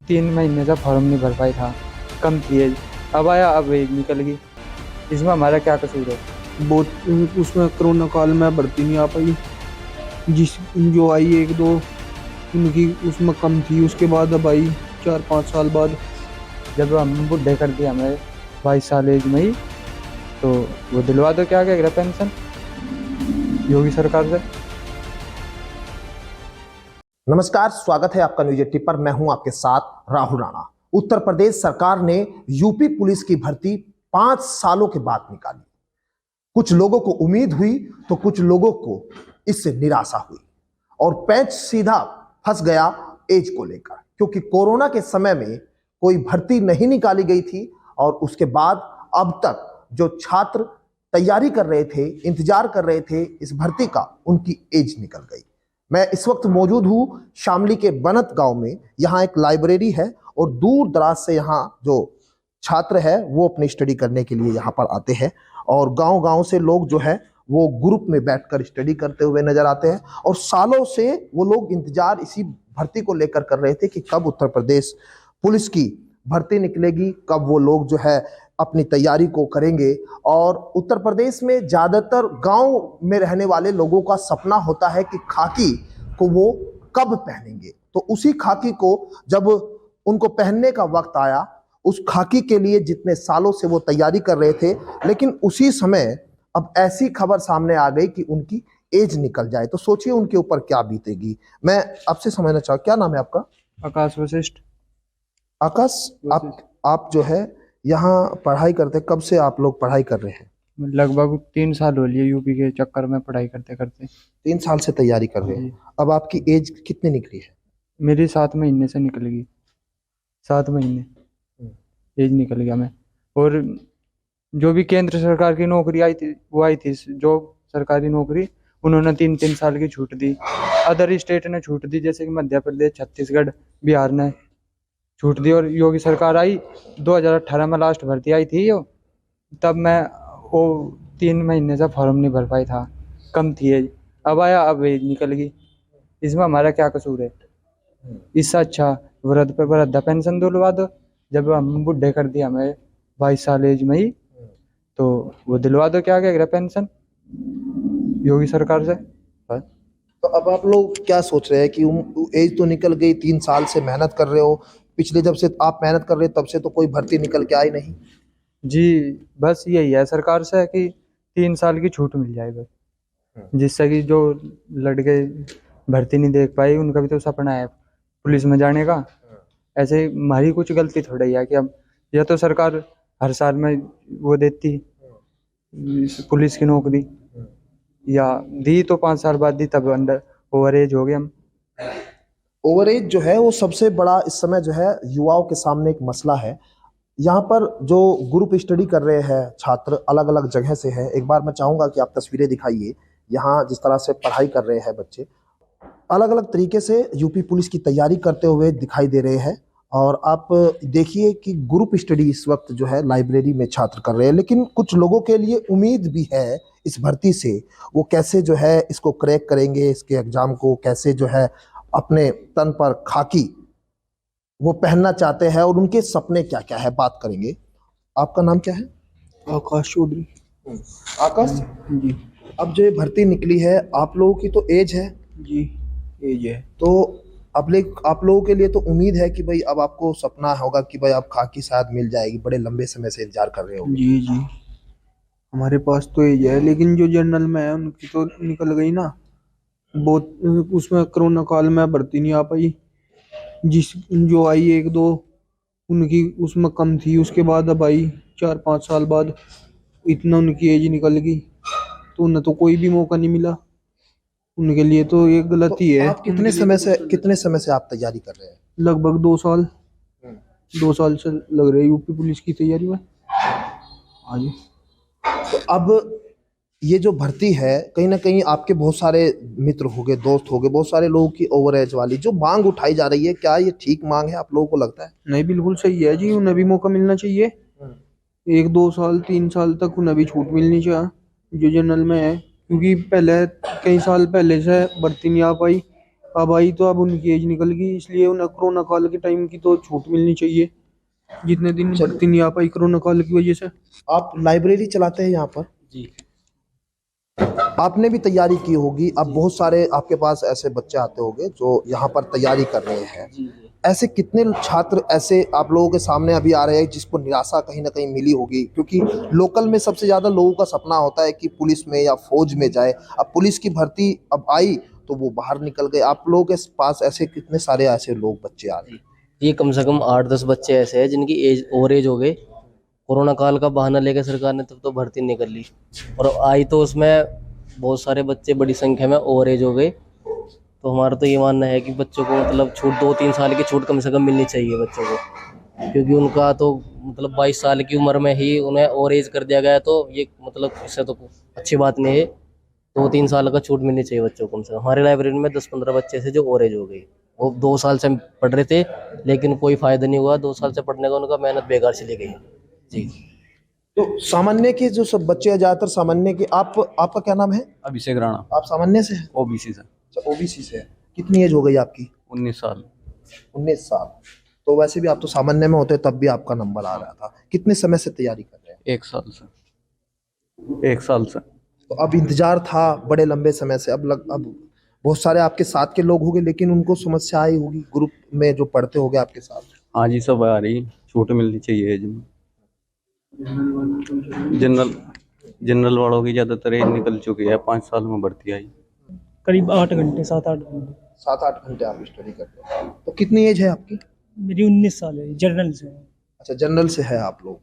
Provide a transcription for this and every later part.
3 महीने से फॉर्म नहीं भर पाई था, कम थी एज। अब आया, अब एज निकल गई। इसमें हमारा क्या कसूर है? बहुत उसमें कोरोना काल में भर्ती नहीं आ पाई। जिस जो आई एक दो उनकी उसमें कम थी, उसके बाद अब आई 4-5 साल बाद। जब हम बुढ़े कर दिया हमें 22 साल एज में ही, तो वो दिलवा दो, क्या कह रहा पेंशन योगी सरकार से। नमस्कार, स्वागत है आपका न्यूज 80 पर। मैं हूं आपके साथ राहुल राणा। उत्तर प्रदेश सरकार ने यूपी पुलिस की भर्ती 5 सालों के बाद निकाली। कुछ लोगों को उम्मीद हुई तो कुछ लोगों को इससे निराशा हुई और पैंच सीधा फंस गया एज को लेकर, क्योंकि कोरोना के समय में कोई भर्ती नहीं निकाली गई थी और उसके बाद अब तक जो छात्र तैयारी कर रहे थे, इंतजार कर रहे थे इस भर्ती का, उनकी एज निकल गई। मैं इस वक्त मौजूद हूँ शामली के बनत गांव में। यहाँ एक लाइब्रेरी है और दूर दराज से यहाँ जो छात्र है वो अपनी स्टडी करने के लिए यहाँ पर आते हैं और गांव गांव से लोग जो है वो ग्रुप में बैठकर स्टडी करते हुए नजर आते हैं। और सालों से वो लोग इंतजार इसी भर्ती को लेकर कर रहे थे कि कब उत्तर प्रदेश पुलिस की भर्ती निकलेगी, कब वो लोग जो है अपनी तैयारी को करेंगे। और उत्तर प्रदेश में ज्यादातर गांव में रहने वाले लोगों का सपना होता है कि खाकी को वो कब पहनेंगे। तो उसी खाकी को जब उनको पहनने का वक्त आया, उस खाकी के लिए जितने सालों से वो तैयारी कर रहे थे, लेकिन उसी समय अब ऐसी खबर सामने आ गई कि उनकी एज निकल जाए, तो सोचिए उनके ऊपर क्या बीतेगी। मैं आपसे समझना चाहूँ, क्या नाम है आपका? आकाश वशिष्ठ। आकाश, आप जो है यहाँ पढ़ाई करते, कब से आप लोग पढ़ाई कर रहे हैं? लगभग 3 साल हो लिए यूपी के चक्कर में पढ़ाई करते करते। 3 साल से तैयारी कर रहे जी। हैं। अब आपकी एज कितनी निकली है? मेरी 7 महीने से निकल गई, 7 महीने एज निकल गया मैं। और जो भी केंद्र सरकार की नौकरी आई थी, वो आई थी जो सरकारी नौकरी, उन्होंने 3-3 साल की छूट दी। अदर स्टेट ने छूट दी, जैसे कि मध्य प्रदेश, छत्तीसगढ़, बिहार ने छूट दी। और योगी सरकार आई 2018 में, लास्ट भर्ती आई थी यो, तब मैं वो 3 महीने से फॉर्म नहीं भर पाई था, कम थी एज। अब आया, अब एज निकल गई। इसमें हमारा क्या कसूर है? इससे अच्छा वृद्धा पेंशन दिलवा दो। जब हम बुढ़े कर दिया हमें 22 साल एज में ही, तो वो दिलवा दो, क्या कह रहा पेंशन योगी सरकार से। बस। तो अब आप लोग क्या सोच रहे हैं कि एज तो निकल गई, 3 साल से मेहनत कर रहे हो, पिछले जब से आप मेहनत कर रहे हो तब से तो कोई भर्ती निकल के आई नहीं। जी, बस यही है सरकार से कि 3 साल की छूट मिल जाए बस, जिससे कि जो लड़के भर्ती नहीं देख पाए, उनका भी तो सपना है पुलिस में जाने का। ऐसे हमारी कुछ गलती थोड़ी है कि अब यह तो सरकार हर साल में वो देती पुलिस की नौकरी, या दी तो 5 साल बाद दी, तब अंडर ओवर एज हो गए हम। ओवर एज जो है वो सबसे बड़ा इस समय जो है युवाओं के सामने एक मसला है। यहाँ पर जो ग्रुप स्टडी कर रहे हैं छात्र अलग अलग जगह से हैं। एक बार मैं चाहूंगा कि आप तस्वीरें दिखाइए। यहाँ जिस तरह से पढ़ाई कर रहे हैं बच्चे, अलग अलग तरीके से यूपी पुलिस की तैयारी करते हुए दिखाई दे रहे हैं। और आप देखिए कि ग्रुप स्टडी इस वक्त जो है लाइब्रेरी में छात्र कर रहे हैं, लेकिन कुछ लोगों के लिए उम्मीद भी है इस भर्ती से। वो कैसे जो है इसको क्रैक करेंगे, इसके एग्जाम को कैसे जो है अपने तन पर खाकी वो पहनना चाहते हैं और उनके सपने क्या क्या है, बात करेंगे। आपका नाम क्या है? आकाश चौधरी। आकाश जी। अब जो ये भर्ती निकली है, आप लोगों की तो एज है, जी, एज है। तो आप लोगों के लिए तो उम्मीद है कि भाई अब आपको सपना होगा कि भाई आप खाकी शायद मिल जाएगी, बड़े लंबे समय से इंतजार कर रहे हो। जी जी, हमारे पास तो एज है, लेकिन जो जनरल में है उनकी तो निकल गई ना। बहुत उसमें कोरोना काल में भर्ती नहीं आ पाई। जिस जो आई एक दो उनकी उसमें कम थी, उसके बाद अब आई 4-5 साल बाद। इतना उनकी एज निकल गई तो उन्हें तो कोई भी मौका नहीं मिला। उनके लिए तो ये तो गलती है। आप कितने समय से आप तैयारी कर रहे हैं? लगभग 2 साल, 2 साल से लग रहे हैं यूपी पुलिस की तैयारी में। हाँ जी। तो अब ये जो भर्ती है, कहीं ना कहीं आपके बहुत सारे मित्र हो गए, दोस्त हो गए, बहुत सारे लोगों की ओवर एज वाली जो मांग उठाई जा रही है, क्या ये ठीक मांग है आप लोगों को लगता है? नहीं, बिल्कुल सही है जी, उन्हें भी मौका मिलना चाहिए। 1-2 साल 3 साल तक उन्हें भी छूट मिलनी चाहिए जो जनरल में है, क्योंकि पहले कई साल पहले से भर्ती नहीं आ पाई। अब आई तो अब उनकी एज निकल गई, इसलिए उन्हें कोरोना काल के टाइम की तो छूट मिलनी चाहिए, जितने दिन भर्ती नहीं आ पाई कोरोना काल की वजह से। आप लाइब्रेरी चलाते हैं यहाँ पर? जी। आपने भी तैयारी की होगी, अब बहुत सारे आपके पास ऐसे बच्चे आते होंगे जो यहाँ पर तैयारी कर रहे हैं। जी जी। ऐसे कितने छात्र ऐसे आप लोगों के सामने अभी आ रहे हैं जिसको निराशा कहीं ना कहीं मिली होगी? क्योंकि लोकल में सबसे ज़्यादा लोगों का सपना होता है कि पुलिस में या फौज में जाए। अब पुलिस की भर्ती अब आई तो वो बाहर निकल गए। आप लोगों के पास ऐसे कितने सारे ऐसे लोग बच्चे आ रहे हैं? ये कम से कम 8-10 बच्चे ऐसे हैं जिनकी एज हो गए। कोरोना काल का बहाना लेकर सरकार ने तब तो भर्ती नहीं कर ली, और आई तो उसमें बहुत सारे बच्चे बड़ी संख्या में ओवर एज हो गए। तो हमारा तो ये मानना है कि बच्चों को मतलब छूट 2-3 साल की छूट कम से कम मिलनी चाहिए बच्चों को, क्योंकि उनका तो मतलब 22 साल की उम्र में ही उन्हें ओवर एज कर दिया गया। तो ये मतलब इससे तो अच्छी बात नहीं है। 2-3 साल का छूट मिलनी चाहिए बच्चों को कम से कम। हमारे लाइब्रेरी में 10-15 बच्चे थे जो ओवर एज हो गए। वो 2 साल से पढ़ रहे थे लेकिन कोई फायदा नहीं हुआ। 2 साल से पढ़ने का उनका मेहनत बेकार चली गई। जी। तो सामान्य के जो सब बच्चे हैं, ज़्यादातर सामान्य के, आपका क्या नाम है? अभिषेक राणा, आप सामान्य से हैं? ओबीसी से। अच्छा, ओबीसी से है। कितनी एज हो गई आपकी? 19 साल। 19 साल। तो वैसे भी आप तो सामान्य में होते तब भी आपका नंबर आ रहा था। कितने समय से तैयारी कर रहे हैं? 1 साल से। 1 साल से। तो अब इंतजार था बड़े लंबे समय से। अब बहुत सारे आपके साथ के लोग होंगे, लेकिन उनको समस्या आई होगी ग्रुप में जो पढ़ते होंगे आपके साथ। हाँ जी, सब आ रही, छूट मिलनी चाहिए एज में। जनरल वालों की ज़्यादातर एज निकल चुकी है, 5 साल में भर्ती आई। करीब 8 घंटे 7-8 घंटे। 7-8 घंटे आप स्टडी करते हैं। तो कितनी एज है आपकी? मेरी 19 साल है, जनरल से है। अच्छा, जनरल से है आप लोग।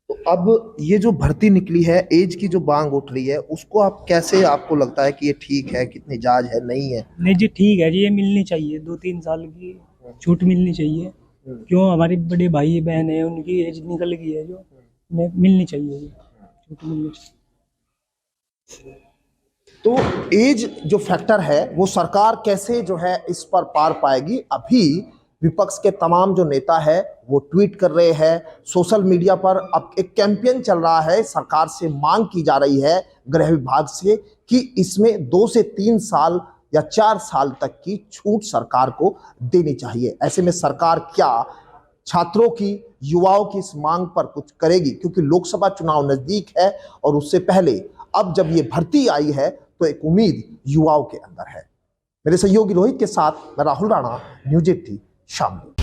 तो अब ये जो भर्ती निकली है, एज की जो मांग उठ रही है, उसको आप कैसे, आपको लगता है कि ये ठीक है, कितनी जायज है, नहीं है? नहीं जी, ठीक है जी, ये मिलनी चाहिए। 2-3 साल की छूट मिलनी चाहिए। क्यों, हमारे बड़े भाई बहन है, उनकी एज निकल गई है, जो उन्हें मिलनी चाहिए, छूट मिलनी चाहिए। तो एज जो फैक्टर है वो सरकार कैसे जो है इस पर पार पाएगी? अभी विपक्ष के तमाम जो नेता है वो ट्वीट कर रहे हैं, सोशल मीडिया पर अब एक कैंपेन चल रहा है, सरकार से मांग की जा रही है गृह विभाग से कि इसमें 2 से 3 साल या 4 साल तक की छूट सरकार को देनी चाहिए। ऐसे में सरकार क्या छात्रों की, युवाओं की इस मांग पर कुछ करेगी? क्योंकि लोकसभा चुनाव नजदीक है और उससे पहले अब जब ये भर्ती आई है तो एक उम्मीद युवाओं के अंदर है। मेरे सहयोगी रोहित के साथ मैं राहुल राणा, न्यूज़ 18 शामली।